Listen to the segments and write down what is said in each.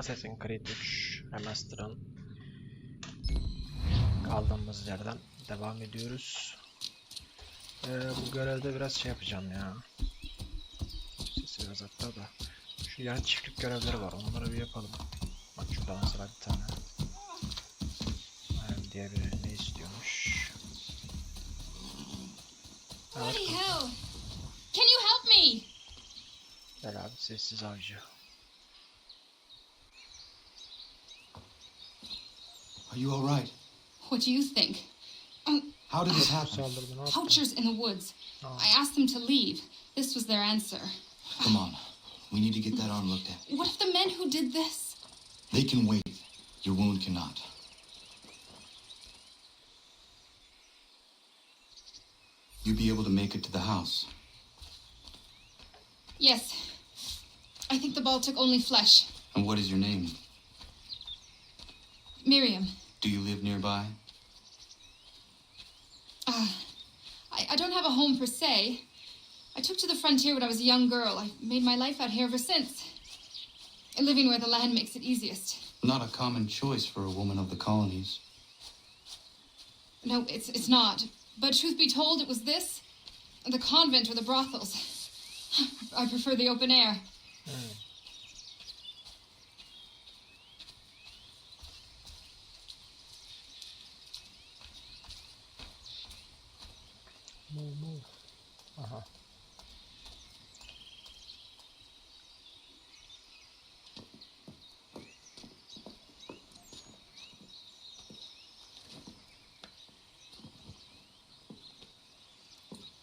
Assassin's Creed 3 Remastered'ın kaldığımız yerden devam ediyoruz. Bu görevde biraz şey yapacağım ya. Sesi biraz hatta da. Şu yan çiftlik görevleri var. Onları bir yapalım. Bak şurada mesela bir tane. Diğer biri ne istiyormuş? Bloody hell! Can you help me? Gel abi, sessiz avcı. Are you all right? What do you think? How did this happen? Poachers in the woods. I asked them to leave. This was their answer. Come on. We need to get that arm looked at. What if the men who did this? They can wait. Your wound cannot. You'll be able to make it to the house. Yes. I think the ball took only flesh. And what is your name? Miriam. Do you live nearby? I don't have a home per se. I took to the frontier when I was a young girl. I've made my life out here ever since. Living where the land makes it easiest. Not a common choice for a woman of the colonies. No, it's not. But truth be told, it was this, the convent or the brothels. I prefer the open air. Move. Aha.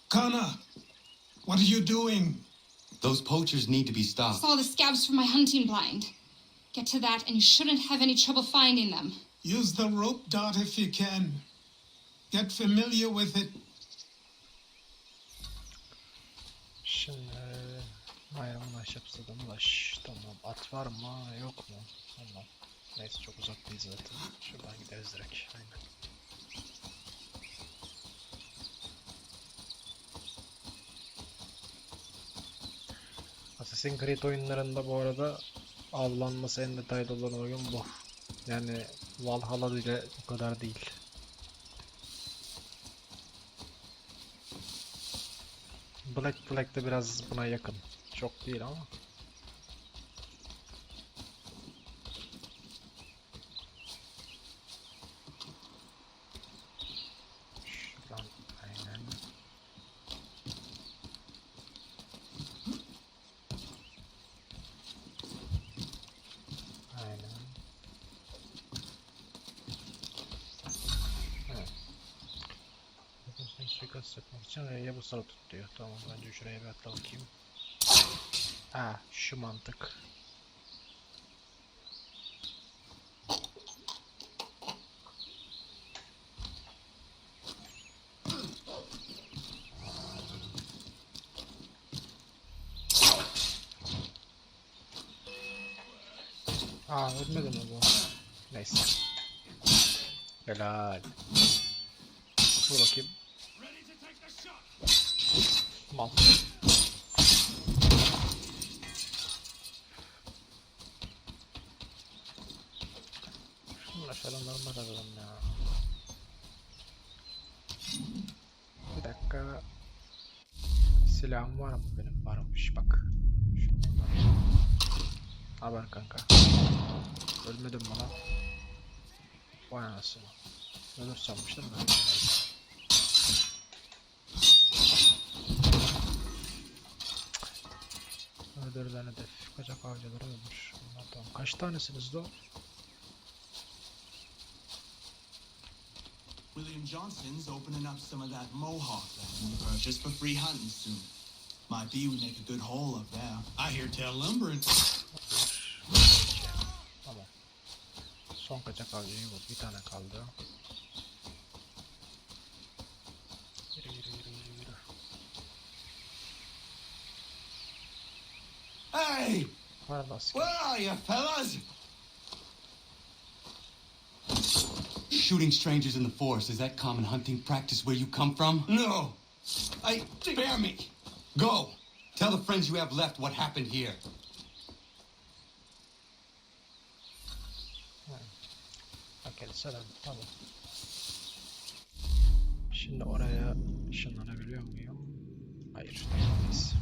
Connor, what are you doing? Those poachers need to be stopped. Saw the scabs from my hunting blind. Get to that and you shouldn't have any trouble finding them. Use the rope dart if you can. Get familiar with it. Şimdi bayramın ahşapsıdan ulaş. Tamam. At var mı? Yok mu? Tamam. Neyse, çok uzak değil zaten. Şuradan gideriz direkt. Aynen. Assassin's Creed oyunlarında bu arada avlanması en detaylı olan oyun bu. Yani Valhalla bile o kadar değil. Black Flag de biraz buna yakın. Çok değil ama. Şuradan aynen. Aynen. Evet. Suikast yapmak için R'ye basılı tut diyor. Tamam, bence şuraya bir atla bakayım. Şu mantık. Ölmedi mi bu? Neyse. Helal. Dur bakayım. Mal. Şunlar falanlarına bakalım ya. Bir dakika. Silahım var mı benim? Varmış bak. Haber kanka. Ölmedim bana. Vay anasını. Ölür sanmıştım ben. Öldürülen hedef. Kaçak avcıları ölmüş. Bunlar tamam. Kaç tanesiniz de o? William Johnson's opening up some of that Mohawk land just for free hunting soon. Might be we make a good haul up there. I hear tell lumbering. Tamam. Son kaçak avcıyı bul. Bir tane kaldı. Yürü. Hey! Where are you, fellas? Shooting strangers in the forest, is that common hunting practice where you come from? No. Spare me. Go. Tell the friends you have left what happened here. Gelsen tamam. Şimdi oraya ışınlanabiliyor muyum? Hayır. Neyse.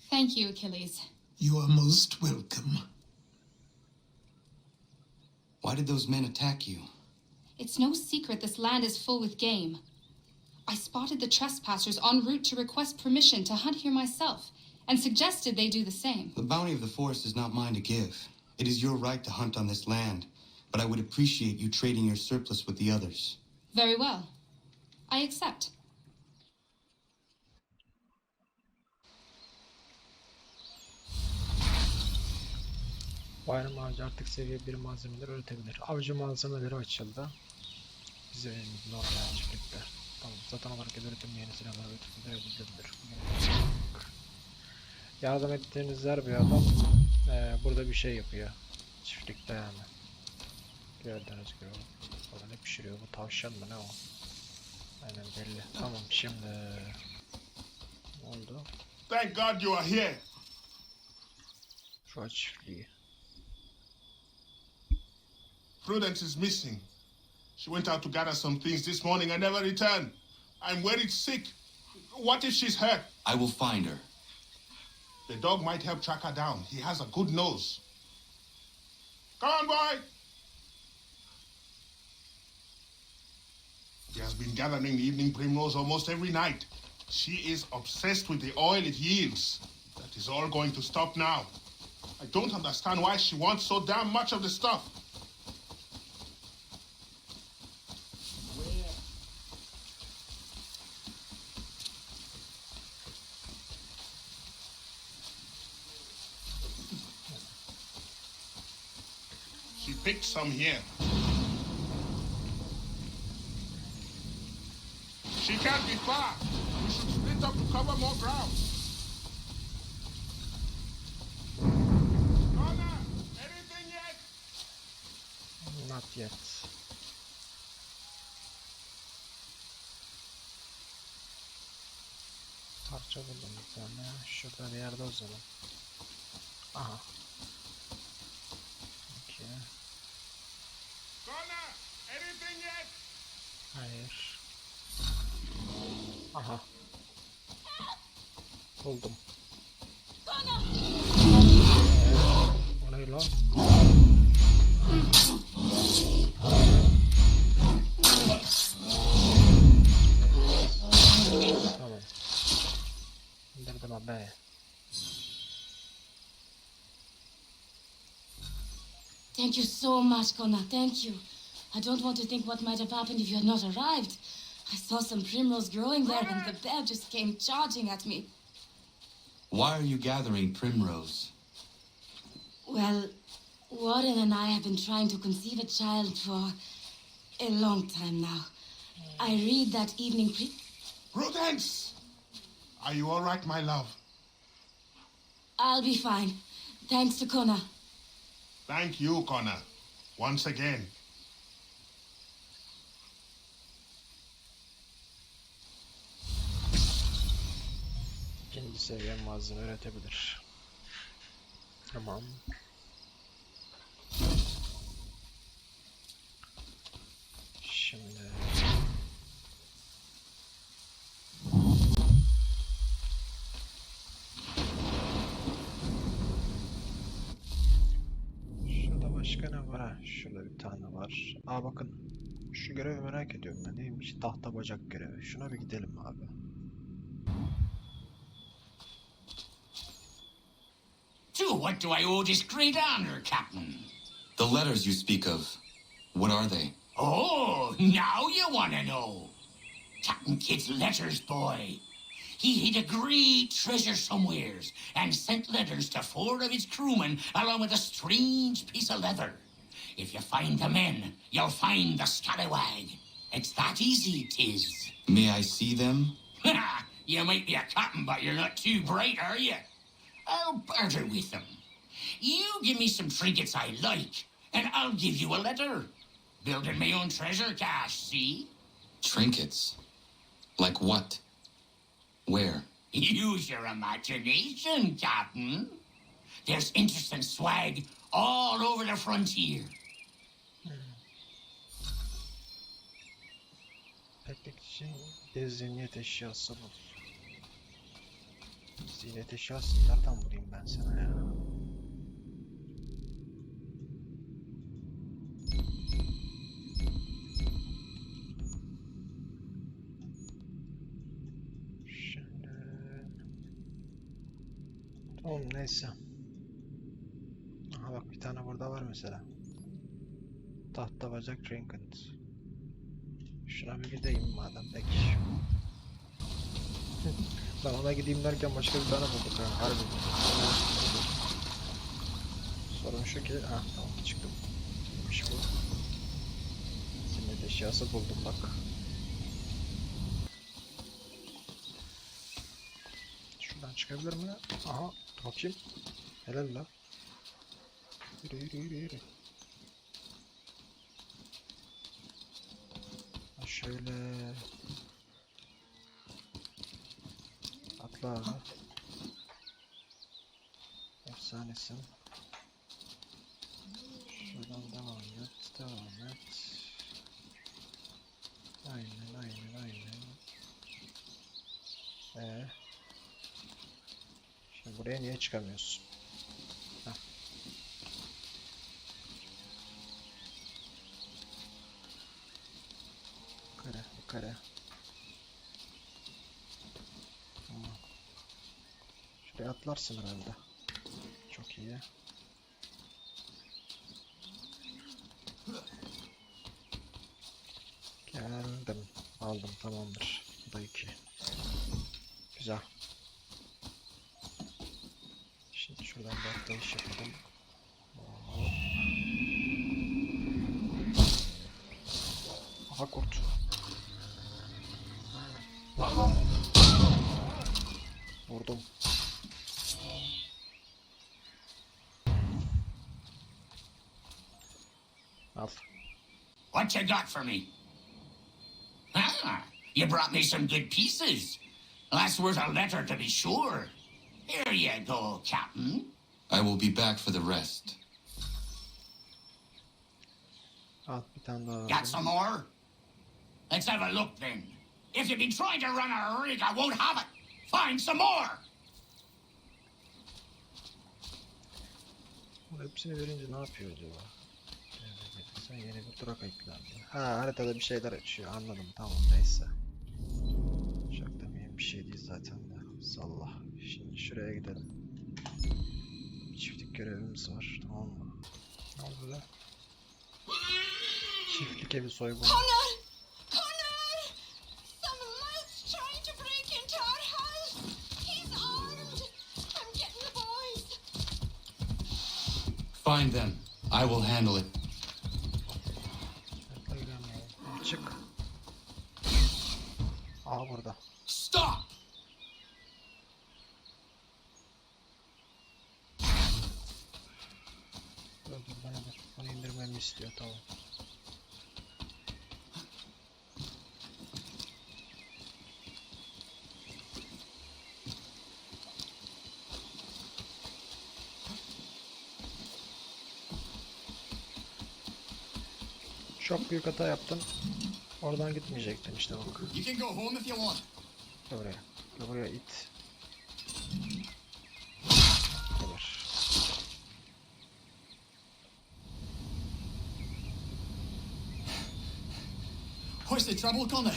Thank you, Achilles. You are most welcome. Why did those men attack you? It's no secret this land is full with game. I spotted the trespassers en route to request permission to hunt here myself, and suggested they do the same. The bounty of the forest is not mine to give. It is your right to hunt on this land, but I would appreciate you trading your surplus with the others. Very well. I accept. Bayram avcı artık seviye 1 malzemeleri üretebilir. Avcı malzemeleri açıldı. Bize normal çiftlikte. Tamam, zaten olarak üretim yeni silahlar üretebilir. Yardım ettiğiniz her bir adam burada bir şey yapıyor. Çiftlikte yani. Gördüğünüz gibi. Orada ne pişiriyor? Bu tavşan mı ne o? Aynen belli. Tamam şimdi. Ne oldu? Thank God you are here. Şu çiftliği. Prudence is missing. She went out to gather some things this morning and never returned. I'm worried sick. What if she's hurt? I will find her. The dog might help track her down. He has a good nose. Come on, boy! He has been gathering the evening primrose almost every night. She is obsessed with the oil it yields. That is all going to stop now. I don't understand why she wants so damn much of the stuff. She picked some here. She can't be far. We should split up to cover more ground. Connor, anything yet? Not yet. Parça buldum bir tane. Şurada bir yerde o zaman. Aha. Okay. Connor, anything yet? Hayır. Aha. Buldum. O ne lan? Tamam. İndirdim abi. Thank you so much, Connor. Thank you. I don't want to think what might have happened if you had not arrived. I saw some primrose growing there and the bear just came charging at me. Why are you gathering primrose? Well, Warren and I have been trying to conceive a child for a long time now. I read that evening Prudence! Are you all right, my love? I'll be fine. Thanks to Connor. Thank you, Connor. Once again. İkinci seviye malzeme üretebilir. Tamam. Şimdi şurada başka ne var ha? Şurada bir tane var. Aa bakın. Şu görevi merak ediyorum ben. Neymiş? Tahta bacak görevi. Şuna bir gidelim abi. To what do I owe this great honor, Captain? The letters you speak of, what are they? Oh, now you want to know. Captain Kidd's letters, boy. he hid a great treasure somewheres and sent letters to 4 of his crewmen along with a strange piece of leather. If you find the men, you'll find the scallywag. It's that easy, 'tis. May I see them? You might be a captain, but you're not too bright, are you? I'll barter with them. You give me some trinkets I like, and I'll give you a letter. Building my own treasure cache, see? Trinkets? Like what? Where? Use your imagination, Captain. There's interesting swag all over the frontier. Teknik için bir ziynet eşyası bul. Ziynet eşyası nereden bulayım ben sana ya? Şimdi... Tamam neyse. Aha bak bir tane burada var mesela. Tahta bacak trinket. Şuna bir gideyim madem peki. Ben ona gideyim derken başka bir tane bulduk ha. Harbi. Sorun şu ki... Ah tamam çıktım. Neymiş bu? Zimmet eşyası buldum bak. Şuradan çıkabilir mi? Aha dur bakayım. Helal la. Yürü yürü yürü yürü. Şöyle atla abi. Efsanesin. Şuradan devam et, devam et. Aynen, aynen, aynen. Şimdi buraya niye çıkamıyorsun? Heh. Yukarı, yukarı. Tamam. Şuraya atlarsın herhalde. Çok iyi. Geldim. Aldım, tamamdır. Bu da 2. Güzel. Şimdi şuradan bir atlayış yapalım. Aha kurt. Vurdum. Al. What you got for me? Ah, you brought me some good pieces. That's worth a letter to be sure. Here you go, Captain. I will be back for the rest. Al bir tane daha. Got some more? Let's have a look then. If you've been trying to run a rig, I won't have it. Find some more. Bunu hepsini verince ne yapıyor acaba? Sen yeni bir durak eklendi. Ha haritada bir şeyler açıyor. Anladım tamam neyse. Çok da mühim bir şey değil zaten de. Salla. Şimdi şuraya gidelim. Çiftlik görevimiz var tamam mı? Ne oldu da? Çiftlik evi soygunu. Connor! Connor! Someone's trying to break into our house! He's armed! I'm getting the boys! Find them. I will handle it. Çık. Aa burada. Stop! Dur bana dur. Onu indirmemi istiyor tamam. Çok büyük hata yaptım. Oradan gitmeyecektim işte bak. You can go home if you want. Gel buraya. Gel buraya it. Geber. What's the trouble, Connor?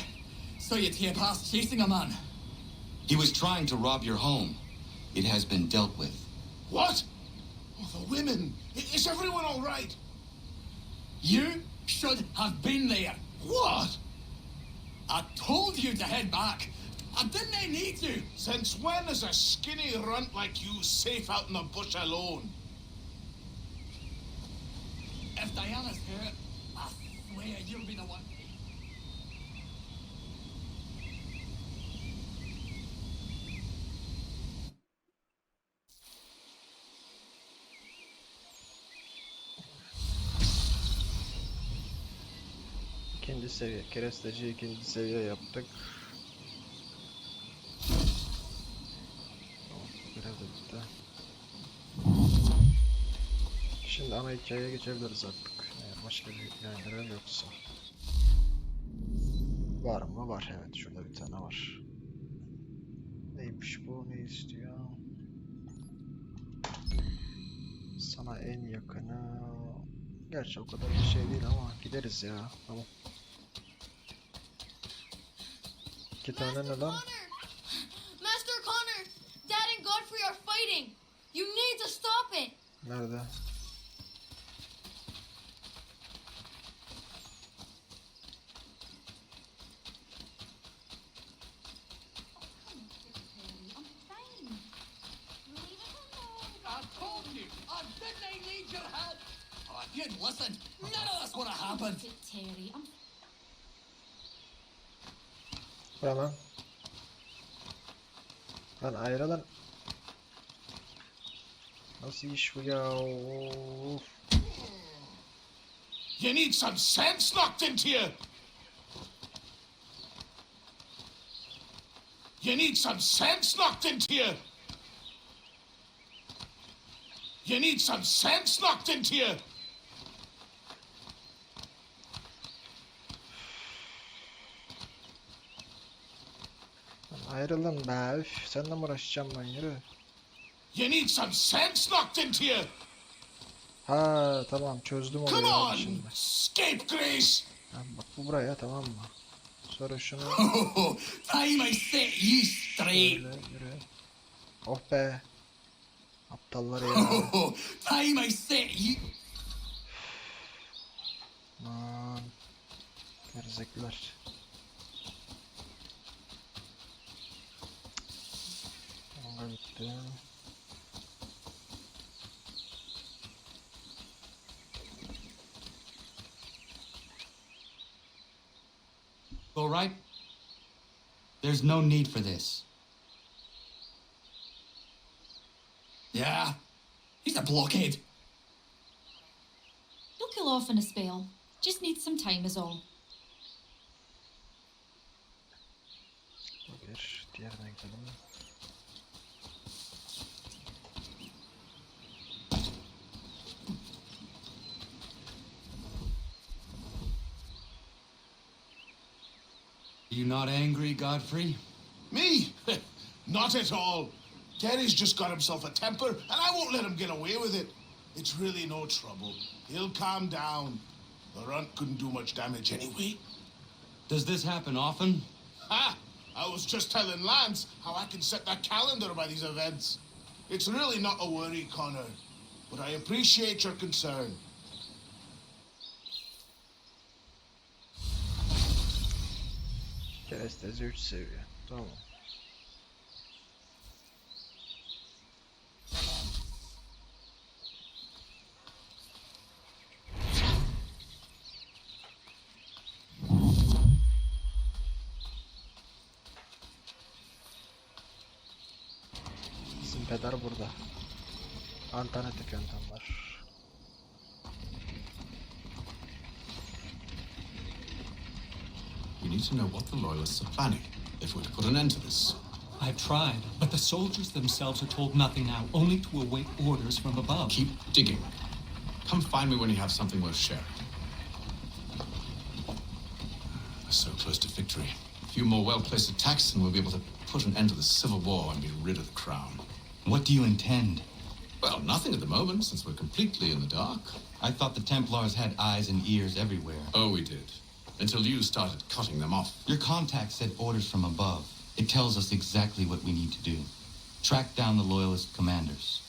So you tear past chasing a man. He was trying to rob your home. It has been dealt with. What? Oh, the women. Is everyone all right? You should have been there. What? I told you to head back. Didn't they need to? Since when is a skinny runt like you safe out in the bush alone? If Diana's hurt, I swear you'll be the one. İkinci seviye. Keresteci ikinci seviye yaptık. Tamam, görev de bitti. Şimdi ana hikayeye geçebiliriz artık. Eğer başka bir yani görev yoksa. Var mı? Var. Evet, şurada bir tane var. Neymiş bu? Ne istiyor? Sana en yakını... Gerçi o kadar bir şey değil ama gideriz ya. Tamam. İki tane ne lan? Master Connor! Dad and Godfrey are fighting! You need to stop it! Nerede? I told you! Didn't they need your help? Oh, if you'd listened, none of this would have happened. Terry, Bura lan. Lan ayrı lan. Nasıl iş bu ya? Of. You need some sense knocked into you. You need some sense knocked into you. You need some sense knocked into you. Lan ayrılın be. Üf, seninle mi uğraşacağım ben, yürü. You need some sense knocked into you. Ha tamam, çözdüm Come olayı on, şimdi. scapegrace. Ha, bak bu buraya, tamam mı? Sonra şunu Oh, time I set you straight. böyle yürü. Oh be. Aptallar ya. Oh, time I set you. Aman. Gerizekler. Kavga bitti. All right? There's no need for this. Yeah, he's a blockhead. He'll cool off in a spell. Just needs some time is all. Bu bir. Diğerine gidelim. You not angry, Godfrey? Me? Not at all. Terry's just got himself a temper, and I won't let him get away with it. It's really no trouble. He'll calm down. The runt couldn't do much damage anyway. Does this happen often? Ha! I was just telling Lance how I can set the calendar by these events. It's really not a worry, Connor. But I appreciate your concern. Kerestezi 3 seviye. Tamam. Bizim peder burada. Alternatif yöntem var. We need to know what the Loyalists are planning if we're to put an end to this. I've tried, but the soldiers themselves are told nothing now, only to await orders from above. Keep digging. Come find me when you have something worth sharing. We're so close to victory. A few more well-placed attacks and we'll be able to put an end to the civil war and be rid of the crown. What do you intend? Well, nothing at the moment, since we're completely in the dark. I thought the Templars had eyes and ears everywhere. Oh, we did. Until you started cutting them off. Your contact said orders from above. It tells us exactly what we need to do. Track down the Loyalist commanders.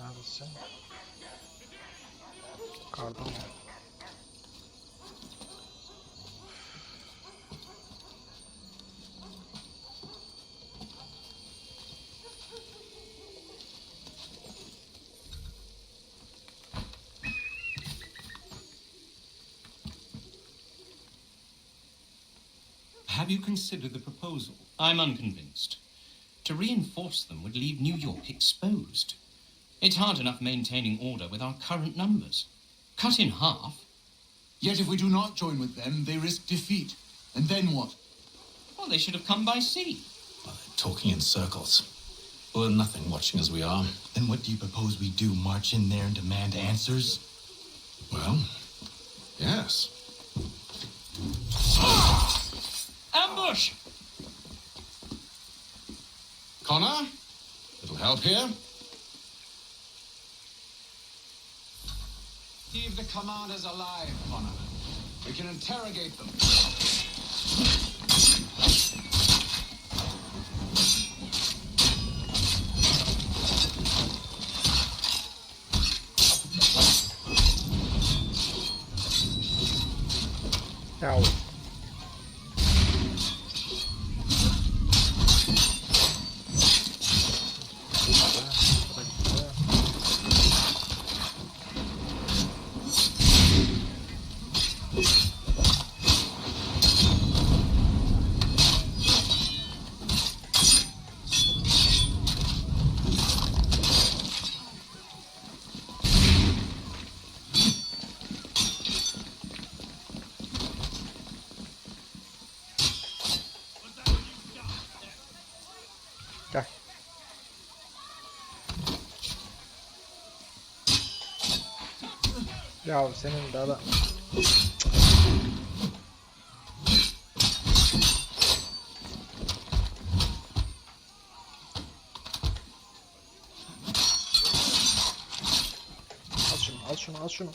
Neredesin? Kardan mı? Have you considered the proposal? I'm unconvinced. To reinforce them would leave New York exposed. It's hard enough maintaining order with our current numbers. Cut in half. Yet if we do not join with them, they risk defeat. And then what? Well, they should have come by sea. Well, they're talking in circles. We're nothing watching as we are. Then what do you propose we do? March in there and demand answers? Well, yes. Ambush! Connor, little help here? Leave the commanders alive, Connor. We can interrogate them. Ow. Gel. Ya senin daha da al şunu al şunu.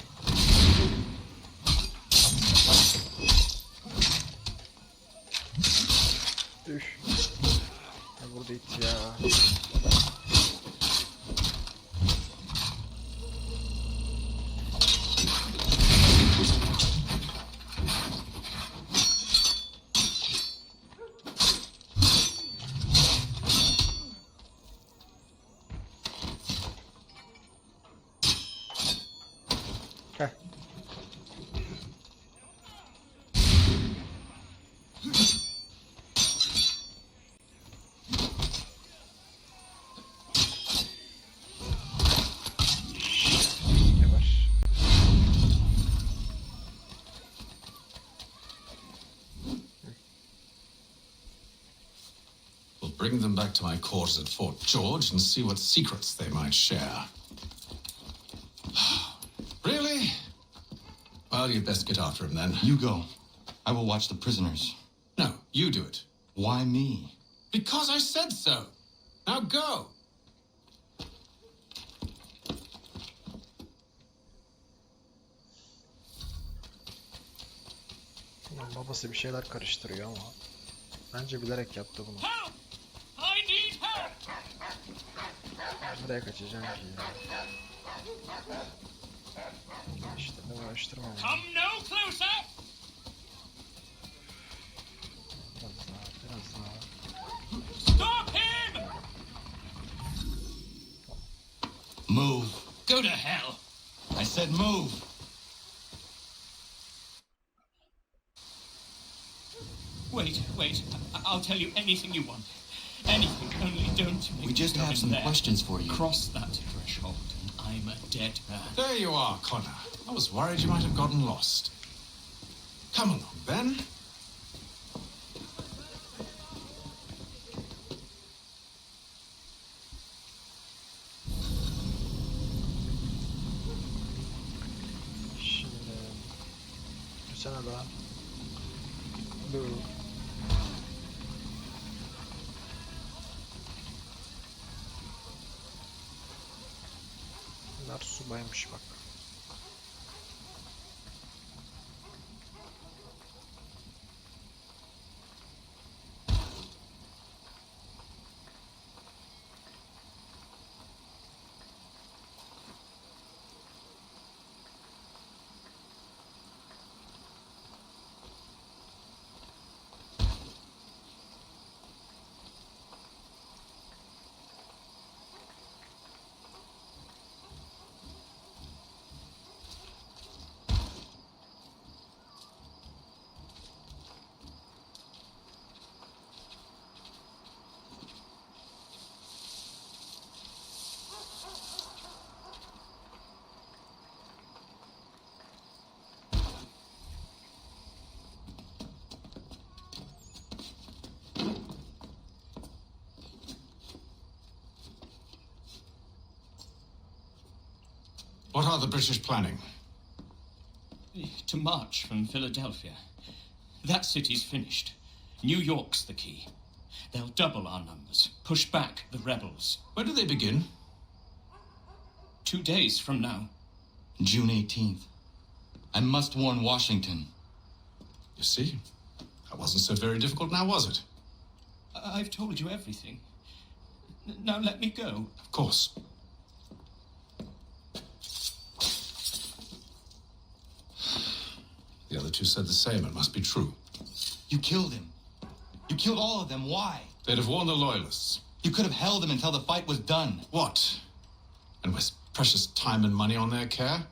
Üf. Ya burada it ya. Gel. Yavaş. We'll bring them back to my quarters at Fort George and see what secrets they might share. Really? Well, you'd best get after him then. You go. I will watch the prisoners. No, you do it. Why me? Because I said so. Now go. Ulan babası bir şeyler karıştırıyor ama bence bilerek yaptı bunu. Help! I need help! Nereye kaçacağım ki ya? İşte de uğraştırma beni. Come no closer! Biraz daha. Stop him! Move. Go to hell! I said move. Wait. I'll tell you anything you want. Anything, only don't make We just me go have in some there. questions for you. Cross that threshold, and I'm a dead man. There you are, Connor. I was worried you might have gotten lost. Come along, then. Şimdi sana da bu bunlar subaymış bak. What are the British planning? To march from Philadelphia. That city's finished. New York's the key. They'll double our numbers, push back the rebels. Where do they begin? 2 days from now. June 18th. I must warn Washington. You see, that wasn't so very difficult now, was it? I've told you everything. Now let me go. Of course. The other two said the same. It must be true. You killed him. You killed all of them. Why? They'd have warned the Loyalists. You could have held him until the fight was done. What? And waste precious time and money on their care?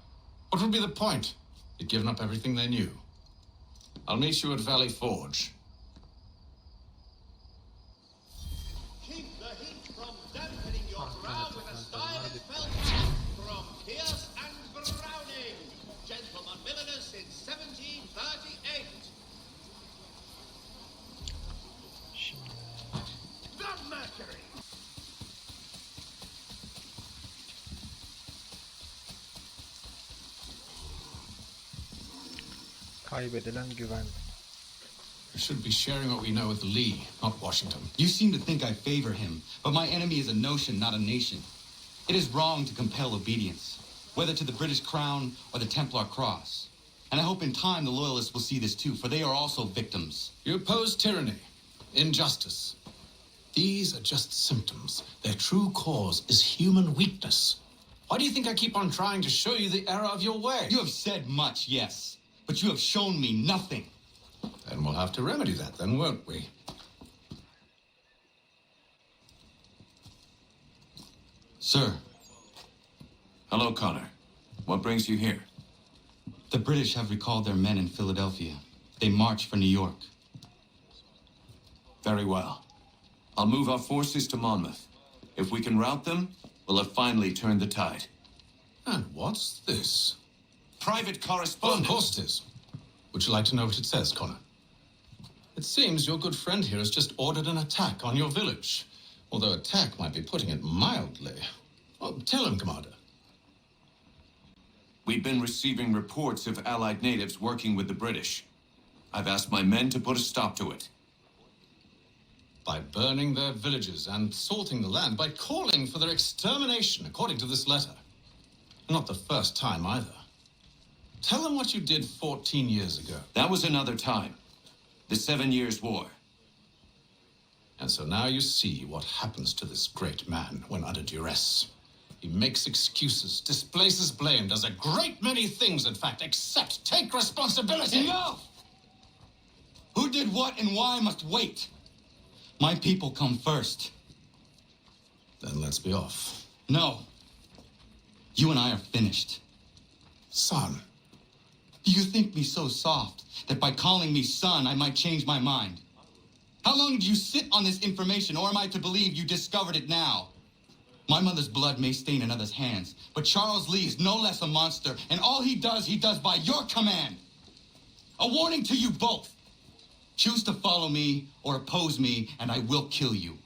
What would be the point? They'd given up everything they knew. I'll meet you at Valley Forge. Keep the heat from dampening your brow with a stylish belt from Pierce and Browning, gentlemen milliners since 1738. The Mercury. Kaybedilen güven. We should be sharing what we know with Lee, not Washington. You seem to think I favor him, but my enemy is a notion, not a nation. It is wrong to compel obedience, whether to the British crown or the Templar cross. And I hope in time the Loyalists will see this too, for they are also victims. You oppose tyranny, injustice. These are just symptoms. Their true cause is human weakness. Why do you think I keep on trying to show you the error of your way? You have said much, yes, but you have shown me nothing. Then we'll have to remedy that, then, won't we? Sir, Hello, Connor. What brings you here? the British have recalled their men in Philadelphia. They march for New York. Very well. I'll move our forces to Monmouth. If we can rout them, we'll have finally turned the tide. And what's this? Private Oh, of correspondence. course it is. Would you like to know what it says, Connor? It seems your good friend here has just ordered an attack on your village. Although attack might be putting it mildly. Well, tell him, Commander. We've been receiving reports of Allied natives working with the British. I've asked my men to put a stop to it. By burning their villages and salting the land, by calling for their extermination, according to this letter. Not the first time either. Tell them what you did 14 years ago. That was another time. The 7 Years' War. And so now you see what happens to this great man when under duress. He makes excuses, displaces blame, does a great many things, in fact, except take responsibility. Enough! Who did what and why must wait. My people come first. Then let's be off. No. You and I are finished. Son. Do you think me so soft that by calling me son, I might change my mind? How long did you sit on this information, or am I to believe you discovered it now? My mother's blood may stain another's hands, but Charles Lee is no less a monster, and all he does by your command. A warning to you both. Choose to follow me or oppose me, and I will kill you.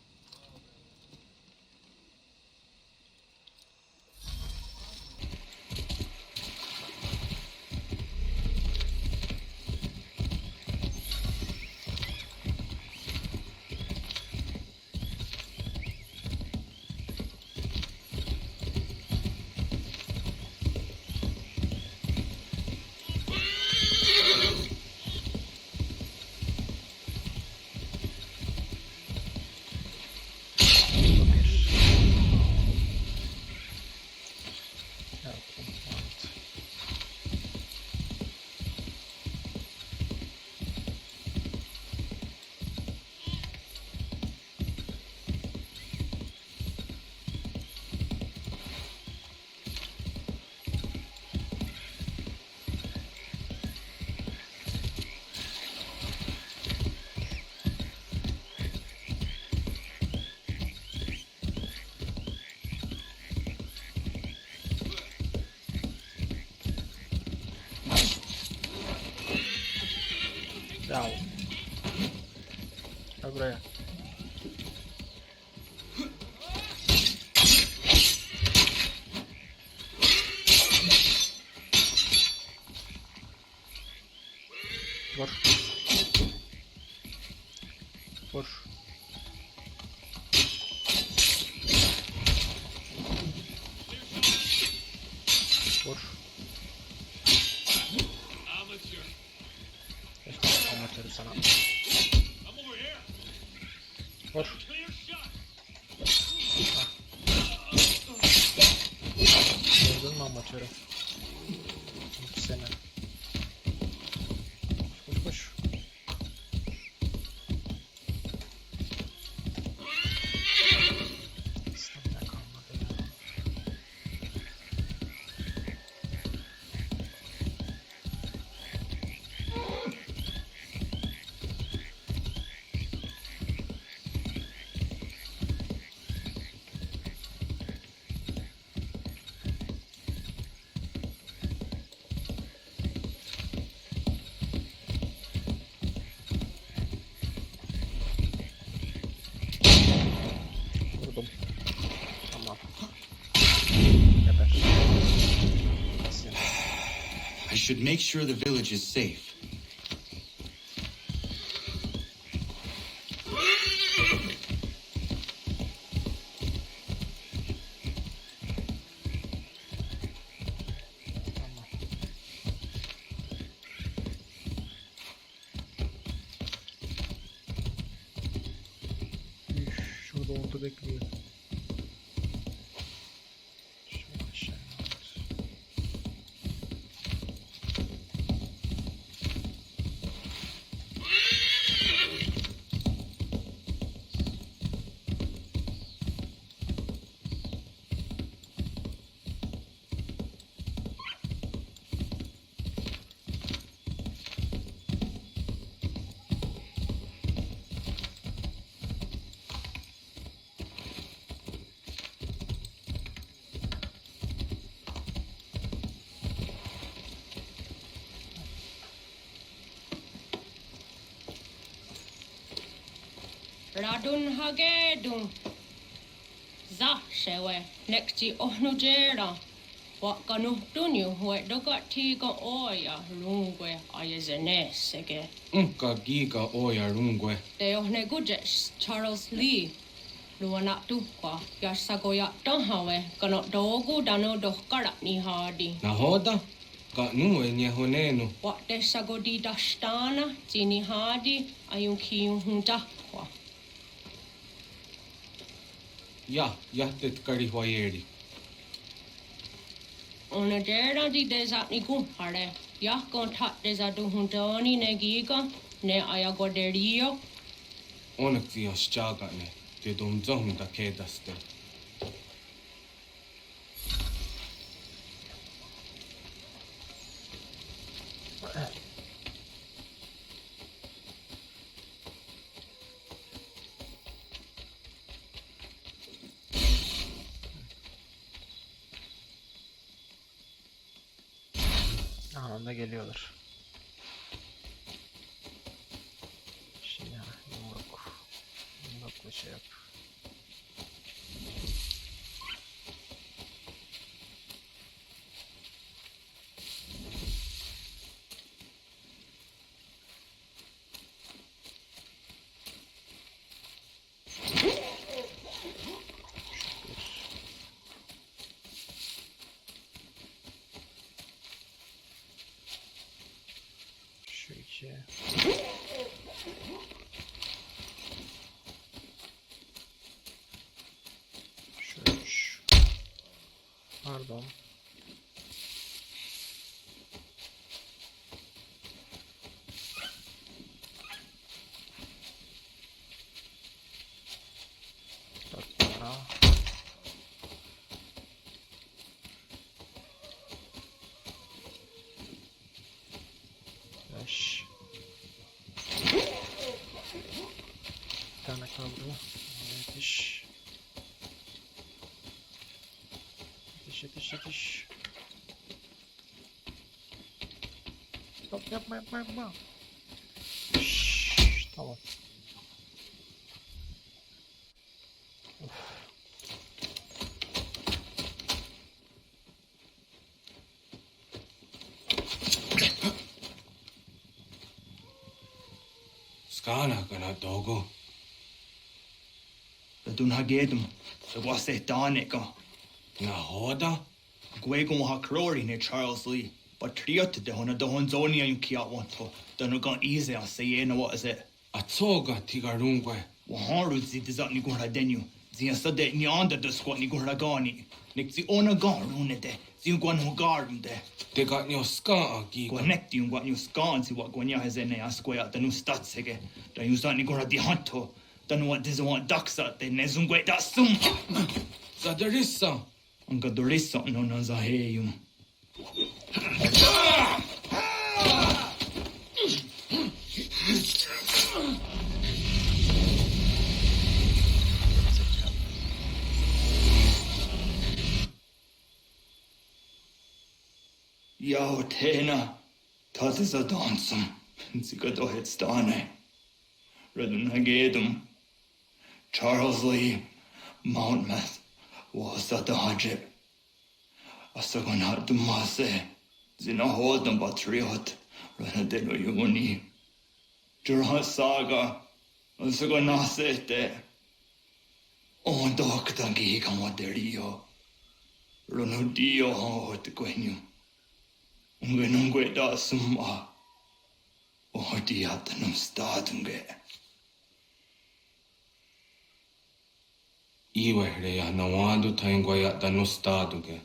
Ya. Gel buraya. Vur. Vur. Vur. Amatörü sana. Vur. Gördün mü amatörü? Seni. Koş koş. Stamina kalmadı ya. Vurdum. Tamam. Geber. Seni. I should make sure the village is safe. Tamam. Üf, şurada orta bekliyor. Şöyle aşağı indir. Radun hagedun. Za shewe nekti ohnujera. Wakanu dunyu hue dogati go oya rungwe ayezenesege. Unka giga oja rungwe. Te ohne gujes Charles Lee. Luana tukwa yasagoya tonhawe kano dogu dano dohkara ni hadi. Nahoda? Ka nue nye honenu. Wa te sagodi dashtana tini hadi ayun kiyun huntakwa. Ja, jahtet kari hoajeri. Onedera di desa ni kumpare. Ja kontat desa du huntoni ne giga ne ayagoderio. Onneksi jos jaagane. Te dum zohunta kedaste. anda geliyorlar. Şimdi yumrukla şey yap. Şu iki. Şu üç. Pardon. Dört numara. Beş. Bir tane kaldı. Yetiş. Yetiş. Stop, yapma. Şşş, tamam. Of. Skana kana dogo. Radun hagedum. So what's that Danica? Na hoda? Gwegon ha Crowry ne Charles Lee. But Triot de Hona the Honzonia you kiat one to. Don't go easy, I say, no, what is it? Atsoga tigarungwe. Waharu zit is up ni gura denu. Zia sade ni under the squat ni gura gani. Nick the owner garun de. Zia gwan ho garden de. They got your ska gi. Connect you what you scan see what Gwanya has in a square at the new stats again. Then you start ni gura di hunto. Then what does want ducks out the nezungwe that sum. Zadarissa. Unga dorissa no nazaheyum. Yao tena, das ist a dansum. Sie geht doch jetzt da ne. Redden hagedum. Charles Lee, Mountmouth, was a dodge. Asagon hat du masse. Zina hodem patriot. Redden delo yuni. Jurha saga. Asagon nasete. On dokta giga moderio. Ronudio hot gwenyu. Ungenungwe da summa. Odiatanum statunge. Iwe rea na wadu taingwa ya dano staduge.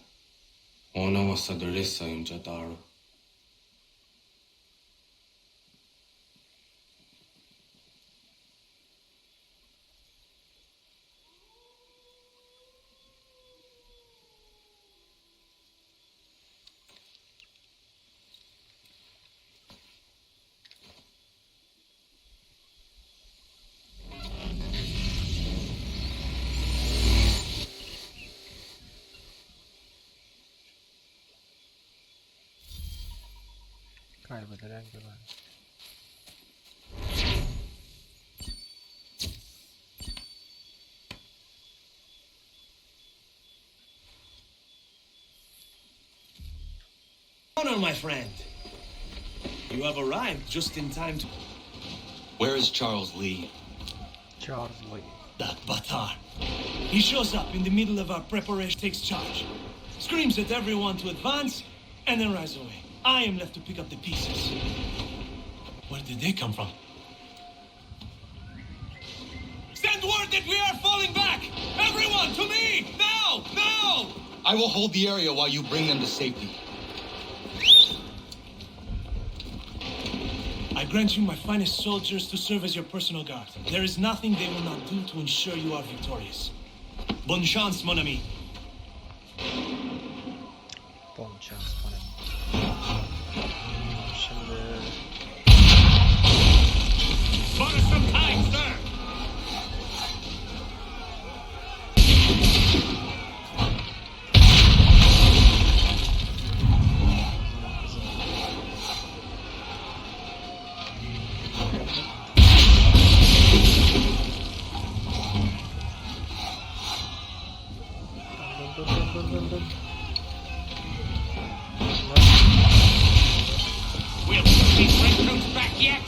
Ona wasadarissa yung jataro. Kaybedilen güven. Honor, my friend. You have arrived just in time to... Where is Charles Lee? Charles Lee. That Batar. He shows up in the middle of our preparation, takes charge, screams at everyone to advance, and then rides away. I am left to pick up the pieces. Where did they come from? Send word that we are falling back! Everyone, to me! Now! Now! I will hold the area while you bring them to safety. I grant you my finest soldiers to serve as your personal guard. There is nothing they will not do to ensure you are victorious. Bonne chance, mon ami. Bon chance bana. Şimdi... Buy us some time, sir! dön. We'll put these redcoats back yet.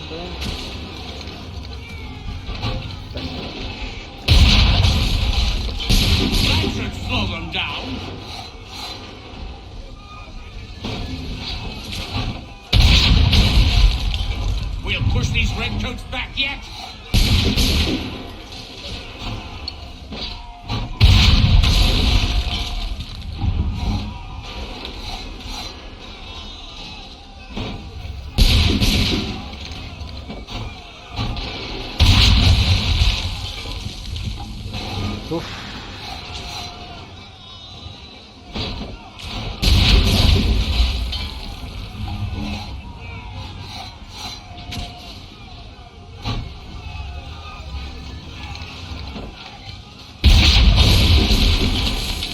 Dön. That should slow them down. We'll push these redcoats back yet. Uf.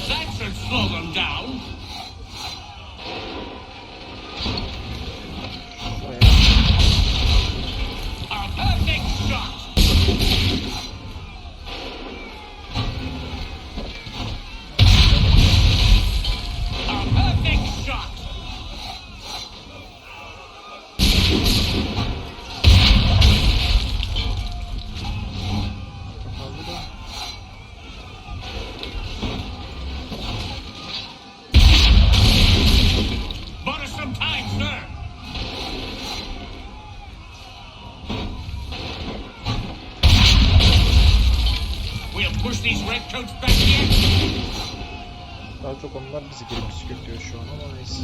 That should slow them down. A perfect shot. A perfect shot. Bought us some time, sir. We'll push these redcoats back yet. Daha çok onlar bizi gelip püskürtüyor şu an ama neyse.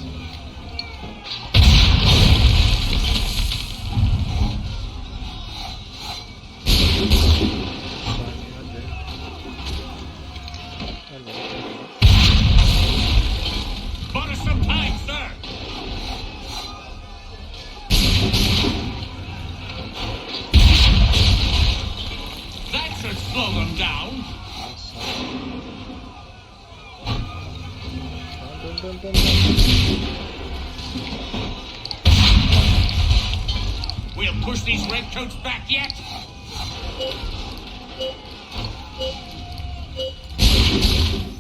Bought us some time, sir. That should slow them down. Dön. We'll push these redcoats back yet.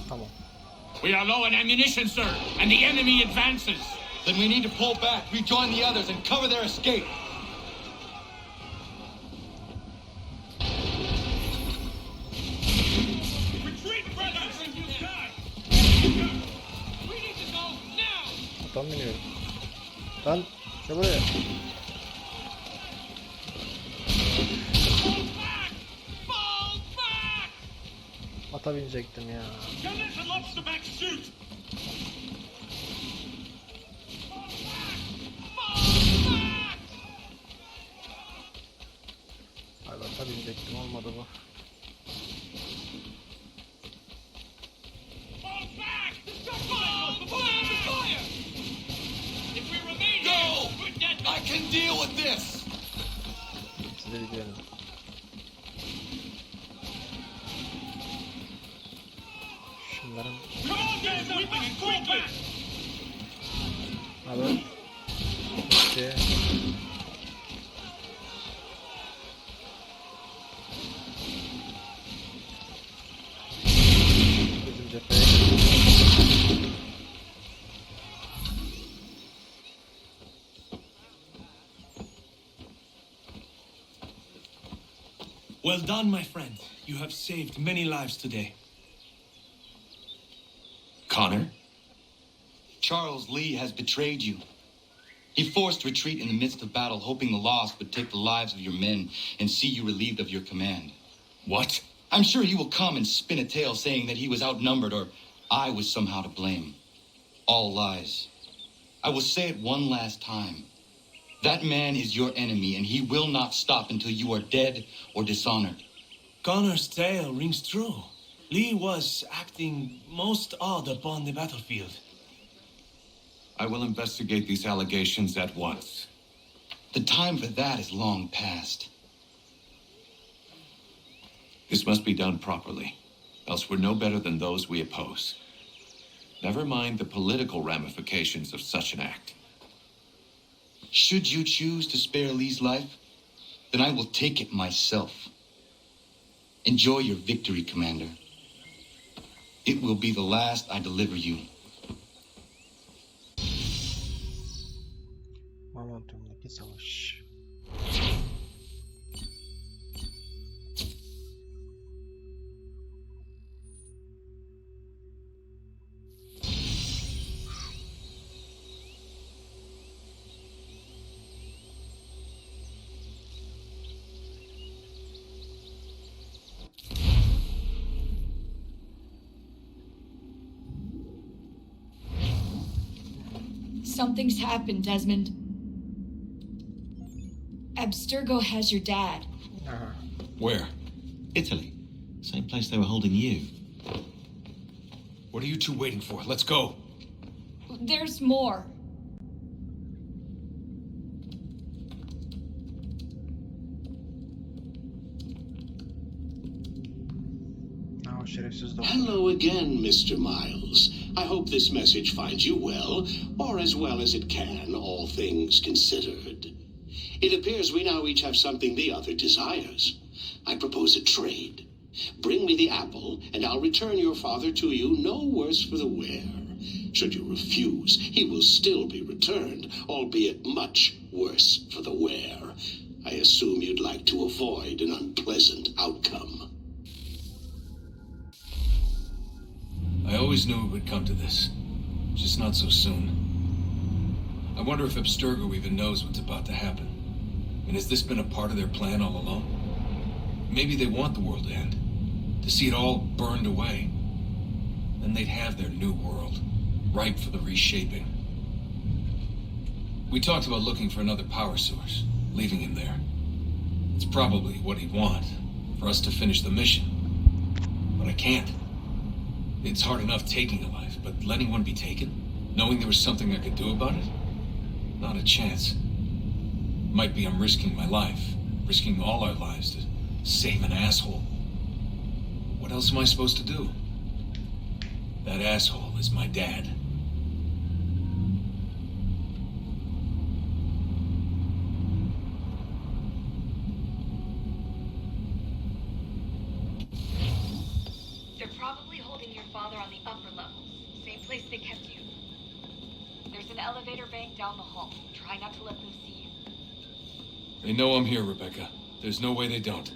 Tamam. We are low on ammunition, sir, and the enemy advances. Then we need to pull back, rejoin the others, and cover their escape. Retreat, brothers! You die! We need to go now! Tam biniyorum. Lan gel buraya. Fall back! Ata binecektim ya. Don't let the lobster back shoot! Abi ata binecektim, olmadı bu. Fall back! Fall back! If we remain here, we're dead. I can deal with this! Size bir girelim. Şunların Come on, guys! We must fall back! haber. İşte. Bizim cepheye. Well done, my friend. You have saved many lives today. Connor? Charles Lee has betrayed you. He forced retreat in the midst of battle, hoping the loss would take the lives of your men and see you relieved of your command. What? I'm sure he will come and spin a tale saying that he was outnumbered or I was somehow to blame. All lies. I will say it one last time. That man is your enemy, and he will not stop until you are dead or dishonored. Connor's tale rings true. Lee was acting most odd upon the battlefield. I will investigate these allegations at once. The time for that is long past. This must be done properly, else we're no better than those we oppose. Never mind the political ramifications of such an act. Should you choose to spare Lee's life, then I will take it myself. Enjoy your victory, Commander. It will be the last I deliver you. Momentumdaki savaş. Something's happened, Desmond. Abstergo has your dad. Where? Italy. Same place they were holding you. What are you two waiting for? Let's go. There's more. Hello again, Mr. Miles. I hope this message finds you well, or as well as it can, all things considered. It appears we now each have something the other desires. I propose a trade. Bring me the apple, and I'll return your father to you no worse for the wear. Should you refuse, he will still be returned, albeit much worse for the wear. I assume you'd like to avoid an unpleasant outcome. I always knew it would come to this. Just not so soon. I wonder if Abstergo even knows what's about to happen. And has this been a part of their plan all along? Maybe they want the world to end. To see it all burned away. Then they'd have their new world, ripe for the reshaping. We talked about looking for another power source, leaving him there. It's probably what he'd want, for us to finish the mission. But I can't. It's hard enough taking a life, but letting one be taken? Knowing there was something I could do about it? Not a chance. Might be I'm risking my life, risking all our lives to save an asshole. What else am I supposed to do? That asshole is my dad. They're probably holding your father on the upper levels. Same place they kept you. There's an elevator bank down the hall. Try not to let them see you. They know I'm here, Rebecca. There's no way they don't.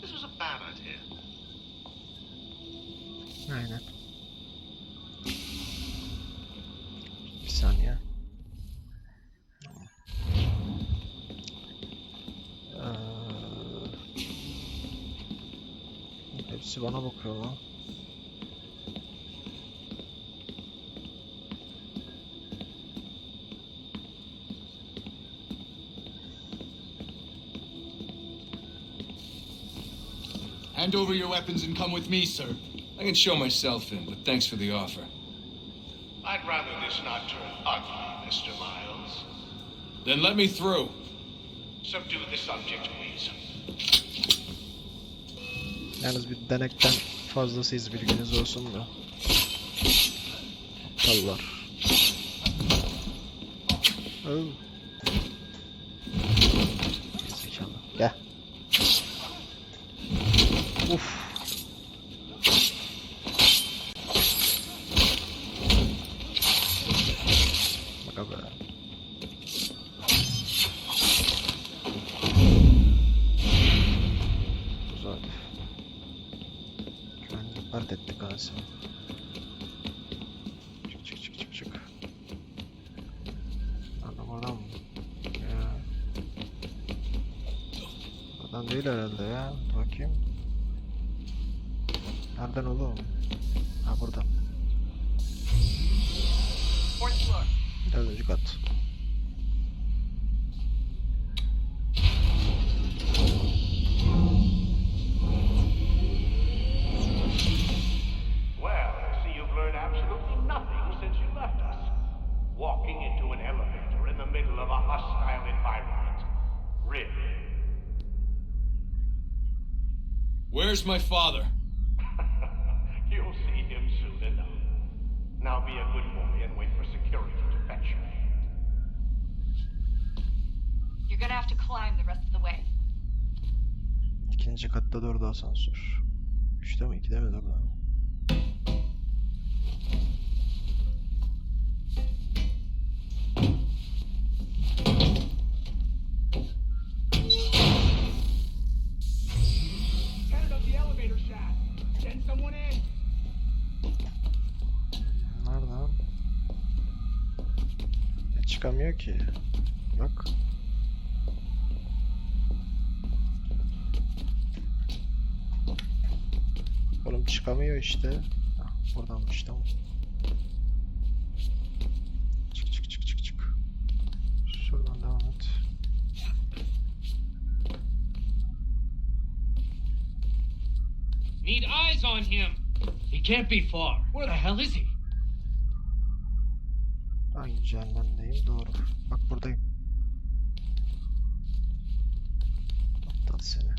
This was a bad idea. Aynen. Bir saniye. Hepsi bana bakıyor lan. Hand over your weapons and come with me, sir. I can show myself in, but thanks for the offer. I'd rather this not turn ugly, Mr. Miles. Then let me through. Subdue the subject, please. Yalnız bir denekten fazlasıyız, bilginiz olsun da. Aptallar. Oh. Zekalı. Gel. Uf. Bak abi. Güzel. Güvenlik part ettik anasını. Çık. Adam oradan mı? Ya. Oradan değil herhalde ya. Bakayım. Nereden oğlum? Ha burada. Dördüncü kat. Well, I see you've learned absolutely nothing since you left us. Walking into an elevator in the middle of a hostile environment. Really? Where's my father? You'll see him soon enough. Now be a good boy and wait for security to fetch you. You're gonna have to climb the rest of the way. Birinci katta durdu asansör. 3'te mi 2'de mi durdu? Nereden? Çıkamıyor ki. Bak. Oğlum çıkamıyor işte. Hah, buradanmış tamam. Çık çık çık çık çık. Şuradan devam et. Need eyes on him. He can't be far. Where the hell is he? Hangi cehennemdeyim? Doğru. Bak buradayım. Aptal seni.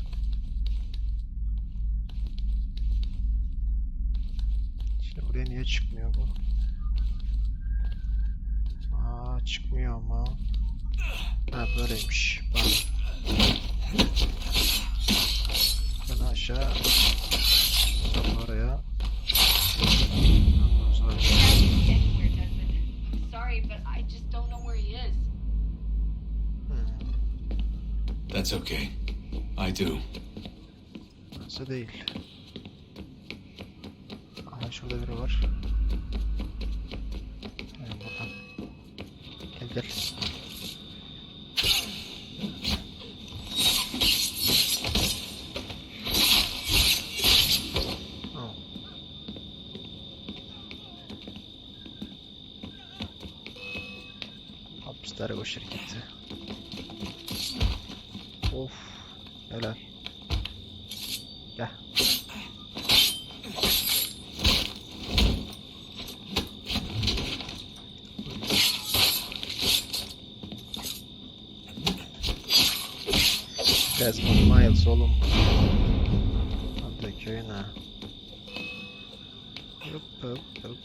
Şimdi buraya niye çıkmıyor bu? Aa çıkmıyor ama. Ha böyleymiş. Bak. Ben aşağı. Tam oraya. Sorry, but I just don't know where he is. That's okay. I do. Nasıl değil. Aha şurada biri var. Yani buradan. Gel gel. Hapisler bu şirketi. Of. Helal. Gel. Desmond Miles oğlum. Hadi köyüne. Hop hop hop.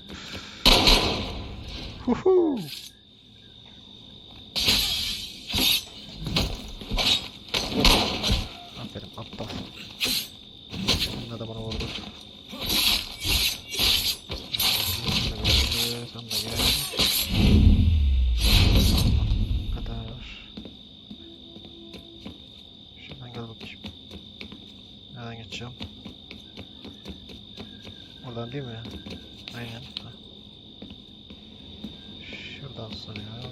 Huhu. Aferin aptal. Bununla da bana vurdu. Sen de gel. Bu kadar. Şuradan gel bakayım. Nereden geçeceğim? Oradan değil mi? Aynen. Şuradan sanıyorum.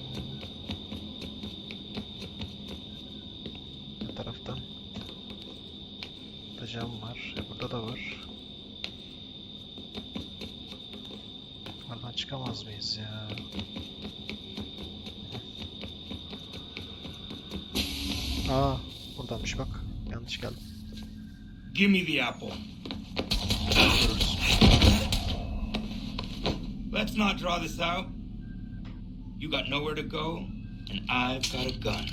Ne taraftan? Burada cam var. Burada da var. Oradan çıkamaz mıyız ya? Aa, buradanmış bak. Yanlış geldim. Give me the apple. Let's not draw this out. You got nowhere to go, and I've got a gun.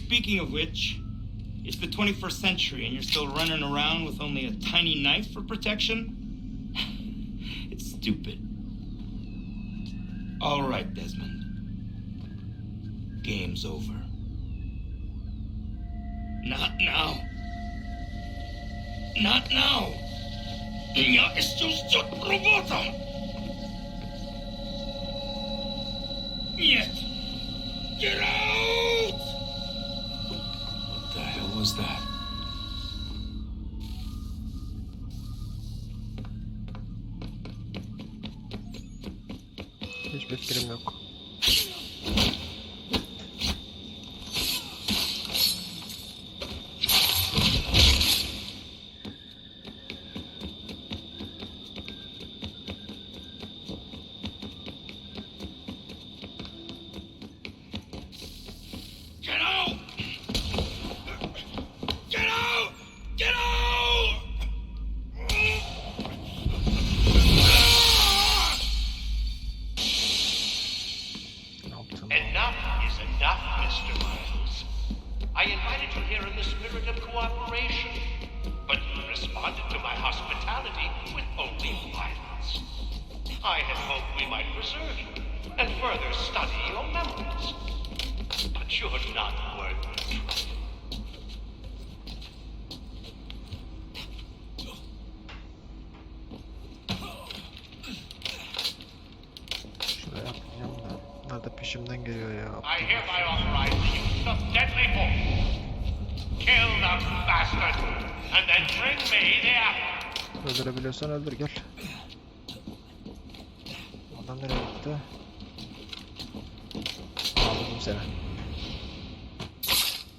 Speaking of which, it's the 21st century and you're still running around with only a tiny knife for protection? It's stupid. All right, Desmond. Game's over. Not now. Not now. Я исчезну роботом. Нет. Get out! What the hell was that? Hiçbir fikrim yok. Get out! Get out! Get out! Enough is enough, Mr. Miles. I invited you here in the spirit of cooperation, but you responded to my hospitality with only violence. I had hoped we might preserve you and further study your memories. But you're not worth the trouble. peşimden geliyor ya. I hereby authorize the use of deadly force. Kill the bastard, and then bring me the apple. Öldürebiliyorsan öldür, gel. Adam nereye gitti? Aldım seni.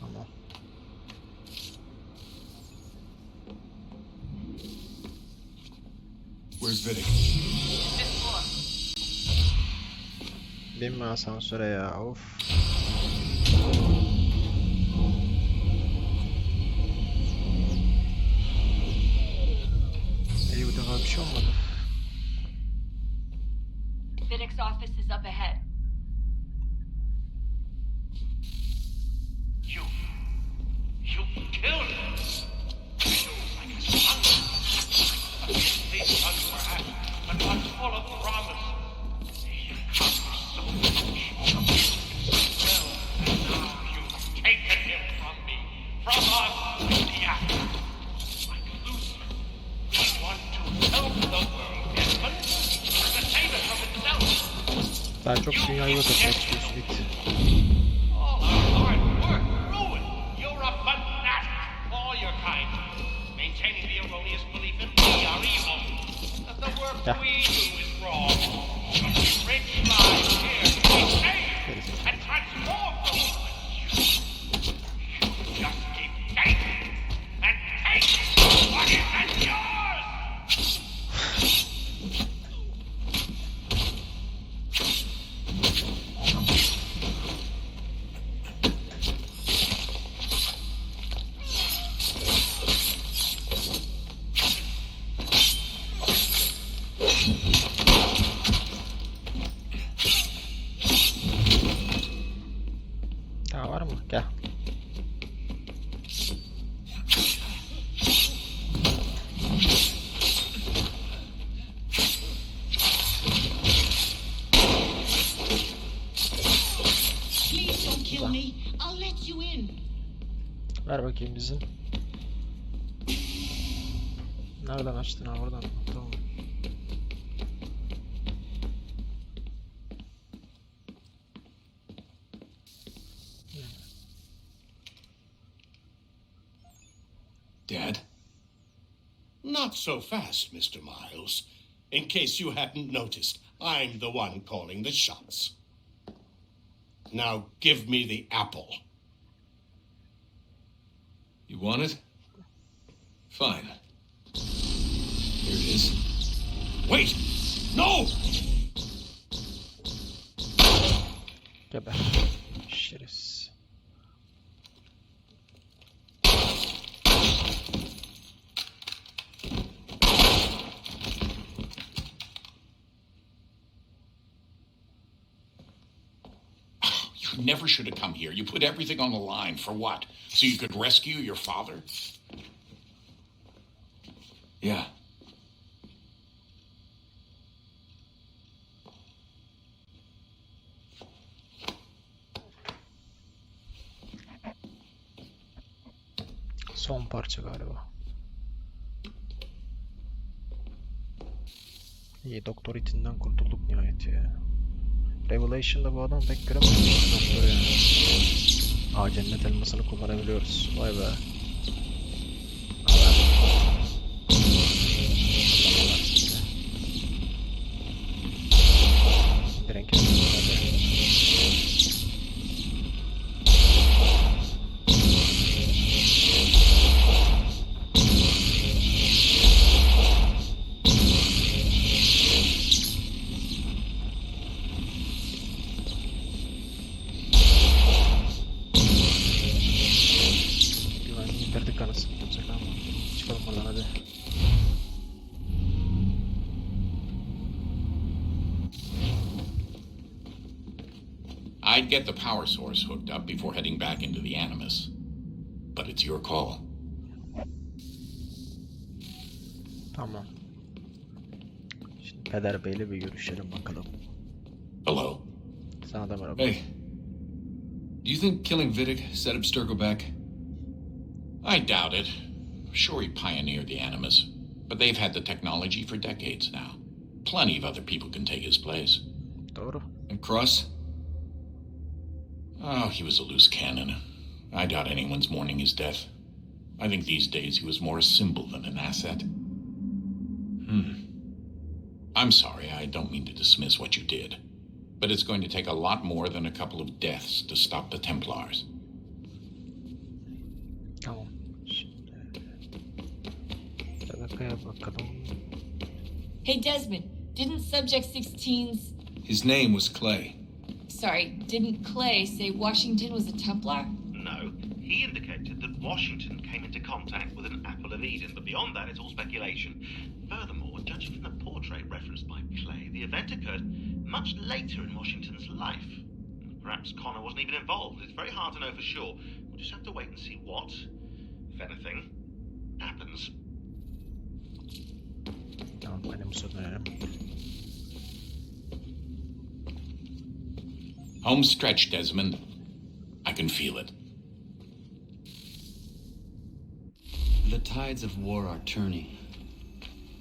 Tamam. Where's Vidic? Binme asansöre ya, of. İyi, bu defa bir şey olmadı. Viddic's office is up ahead. You killed him. Like a son. These sons perhaps, but one full of promise. You come so much. Well, and now you've taken him from me, from us, the actor. Like Lucifer, we want to help the world, Desmond, to save it from itself. Daha çok dünyayı yok etmek istiyorsun, git. All our hard work ruined. You're a fanatic, all your kind. Maintaining the erroneous belief that we are evil. That the work we do is wrong. Rich lives here to be saved and transform the world. You just keep taking and taking what isn't yours! Daha var mı? Gel. Please don't kill me. I'll let you in. Ver bakayım bizim. Nereden açtın ha, oradan mı? Tamam. Dad? Not so fast, Mr. Miles. In case you hadn't noticed, I'm the one calling the shots. Now give me the apple. You want it? Fine. Here it is. Wait! No! Geber. Şerefsiz. You never should have come here. You put everything on the line. For what? So you could rescue your father? Yeah. Son parça galiba. İyi, Doktor itinden kurtulduk nihayet ya. Revelation'da bu adam pek göremedim doktoru yani. Aa, cennet elmasını kullanabiliyoruz. Vay be. Direkt I'd get the power source hooked up before heading back into the Animus. But it's your call. Tamam. Şimdi Peder Bey'le bir görüşelim bakalım. Hello. Sana da merhaba. Hey. Do you think killing Vidic set up Sturgo back? I doubt it. Sure, he pioneered the Animus, but they've had the technology for decades now. Plenty of other people can take his place. Doğru. And Cross? Oh, he was a loose cannon. I doubt anyone's mourning his death. I think these days he was more a symbol than an asset. I'm sorry, I don't mean to dismiss what you did. But it's going to take a lot more than a couple of deaths to stop the Templars. Tamam. Şimdi tabakaya bakalım. Hey, Desmond, didn't Subject 16's... His name was Clay. Sorry, didn't Clay say Washington was a Templar? No, he indicated that Washington came into contact with an Apple of Eden, but beyond that, it's all speculation. Furthermore, judging from the portrait referenced by Clay, the event occurred much later in Washington's life. Perhaps Connor wasn't even involved. It's very hard to know for sure. We'll just have to wait and see what, if anything, happens. Tamam, benim dönelim. Home stretch, Desmond. I can feel it. The tides of war are turning.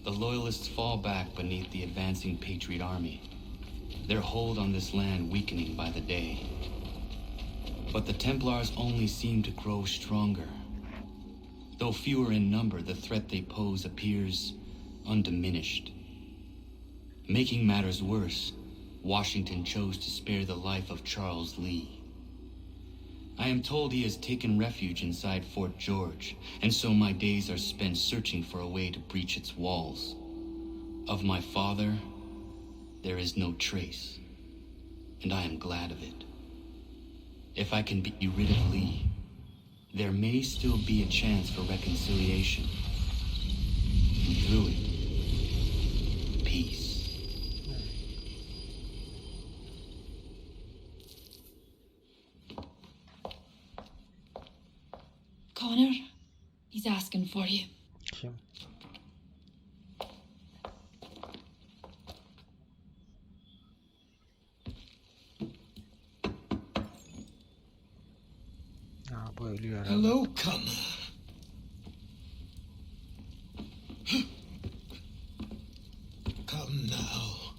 The Loyalists fall back beneath the advancing Patriot army, their hold on this land weakening by the day. But the Templars only seem to grow stronger. Though fewer in number, the threat they pose appears undiminished. Making matters worse, Washington chose to spare the life of Charles Lee. I am told he has taken refuge inside Fort George, and so my days are spent searching for a way to breach its walls. Of my father, there is no trace, and I am glad of it. If I can be rid of Lee, there may still be a chance for reconciliation. And through it, peace. Connor, he's asking for you. Kim? Bu ölüyor herhalde. Hello, Connor. Come now.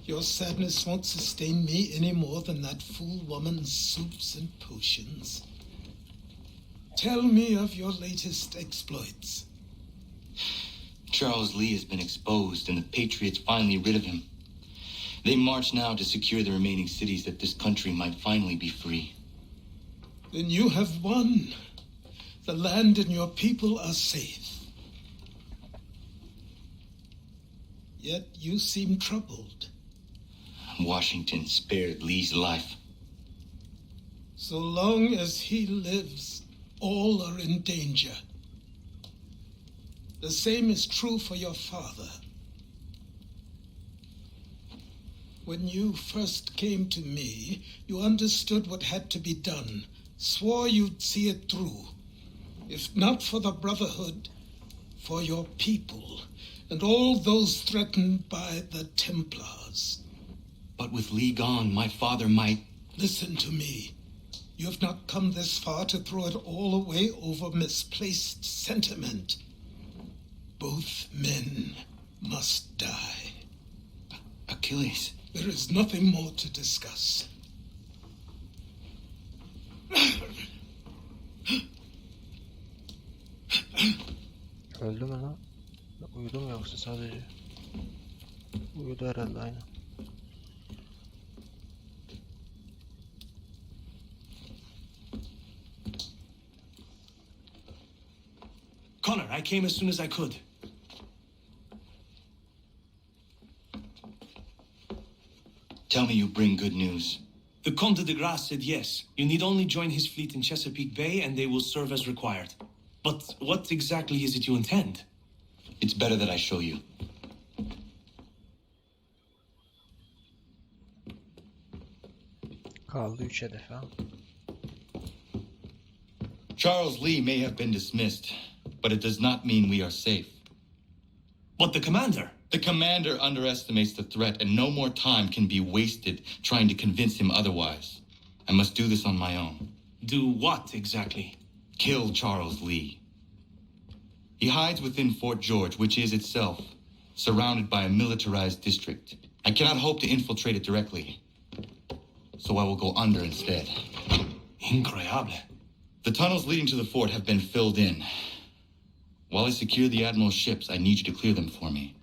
Your sadness won't sustain me any more than that fool woman's soups and potions. Tell me of your latest exploits. Charles Lee has been exposed, and the Patriots finally rid of him. They march now to secure the remaining cities that this country might finally be free. Then you have won. The land and your people are safe. Yet you seem troubled. Washington spared Lee's life. So long as he lives, all are in danger. The same is true for your father. When you first came to me, you understood what had to be done, swore you'd see it through. If not for the Brotherhood, for your people, and all those threatened by the Templars. But with Lee gone, my father might... Listen to me. You have not come this far to throw it all away over misplaced sentiment. Both men must die. Achilles. There is nothing more to discuss. Öldü mü lan? Uyudu mu yoksa sadece? Uyudu herhalde, aynen. Connor, I came as soon as I could. Tell me you bring good news. The Comte de Grasse said yes. You need only join his fleet in Chesapeake Bay and they will serve as required. But what exactly is it you intend? It's better that I show you. Kaldı 3 hedef ha. Charles Lee may have been dismissed, but it does not mean we are safe. But the commander? The commander underestimates the threat, and no more time can be wasted trying to convince him otherwise. I must do this on my own. Do what exactly? Kill Charles Lee. He hides within Fort George, which is itself surrounded by a militarized district. I cannot hope to infiltrate it directly, so I will go under instead. Incroyable. The tunnels leading to the fort have been filled in. While I secure the Admiral's ships, I need you to clear them for me.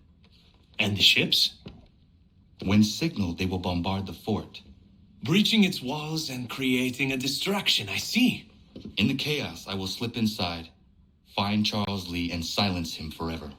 And the ships? When signaled, they will bombard the fort. Breaching its walls and creating a distraction, I see. In the chaos, I will slip inside, find Charles Lee, and silence him forever.